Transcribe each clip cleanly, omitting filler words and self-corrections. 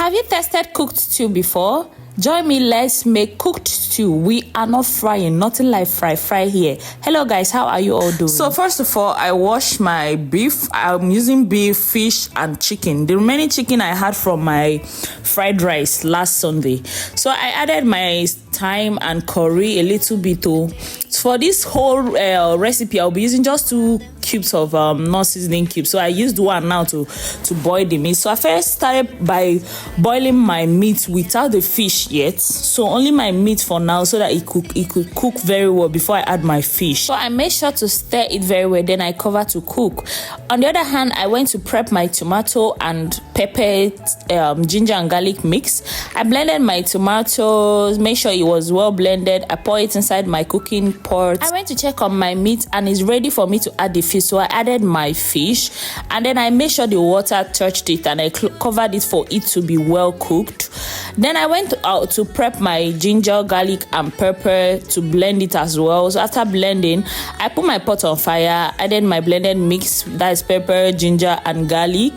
Have you tested cooked stew before? Join me, let's make cooked stew. We are not frying, nothing like fry here. Hello guys, how are you all doing? So first of all, I washed my beef. I'm using beef, fish and chicken. The remaining chicken I had from my fried rice last Sunday. So I added my thyme and curry a little bit too. For this whole recipe, I'll be using just 2 cubes of non-seasoning cubes. So I used one now to boil the meat. So I first started by boiling my meat without the fish yet. So only my meat for now, so that it could cook very well before I add my fish. So I made sure to stir it very well, then I cover to cook. On the other hand, I went to prep my tomato and pepper, ginger and garlic mix. I blended my tomatoes, make sure it was well blended. I pour it inside my cooking pot. I went to check on my meat and it's ready for me to add the fish, so I added my fish and then I made sure the water touched it and I covered it for it to be well cooked. Then I went out to prep my ginger, garlic and pepper to blend it as well. So after blending, I put my pot on fire, added my blended mix, that is pepper, ginger and garlic,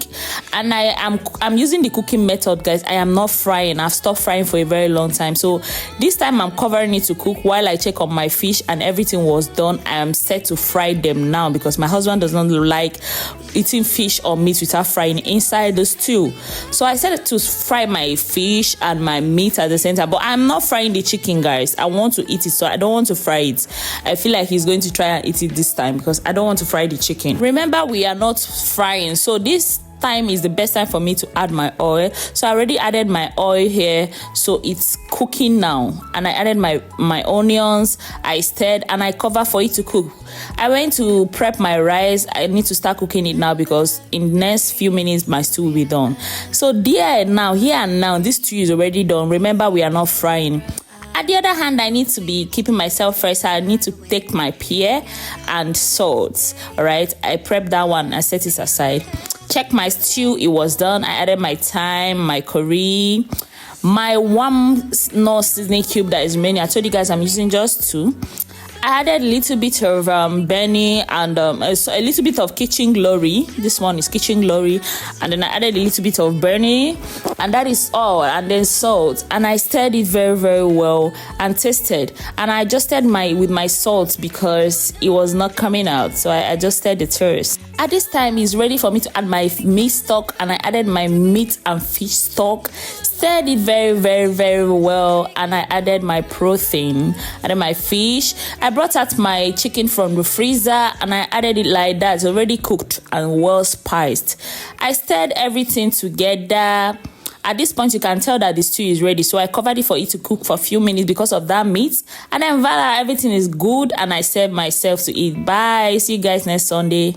and I'm using the cooking method, guys. I am not frying. I've stopped frying for a very long time, so this time I'm covering it to cook while I check on my fish and everything was done. I am set to fry them now because my husband does not like eating fish or meat without frying inside the stew. So I started to fry my fish and my meat at the same time, but I'm not frying the chicken, guys. I want to eat it, so I don't want to fry it. I feel like he's going to try and eat it this time because I don't want to fry the chicken. Remember, we are not frying, so this time is the best time for me to add my oil. So I already added my oil here, so it's cooking now, and I added my onions. I stirred and I cover for it to cook. I went to prep my rice. I need to start cooking it now because in the next few minutes my stew will be done. So here and now this stew is already done. Remember, we are not frying. At the other hand, I need to be keeping myself fresh. I need to take my pear and salt. All right, I prepped that one and set it aside. Check my stew, it was done. I added my thyme, my curry, my 1 non-seasoning cube that is remaining. I told you guys I'm using just 2. I added a little bit of Benny and a little bit of Kitchen Glory. This one is Kitchen Glory. And then I added a little bit of Benny, and that is all. And then salt. And I stirred it very, very well and tasted. And I adjusted with my salt because it was not coming out. So I adjusted the taste. At this time, it's ready for me to add my meat stock, and I added my meat and fish stock. Stirred it very, very, very well, and I added my protein, added my fish. I brought out my chicken from the freezer and I added it like that. It's already cooked and well spiced. I stirred everything together. At this point, you can tell that the stew is ready. So I covered it for it to cook for a few minutes because of that meat. And then voila, everything is good and I served myself to eat. Bye. See you guys next Sunday.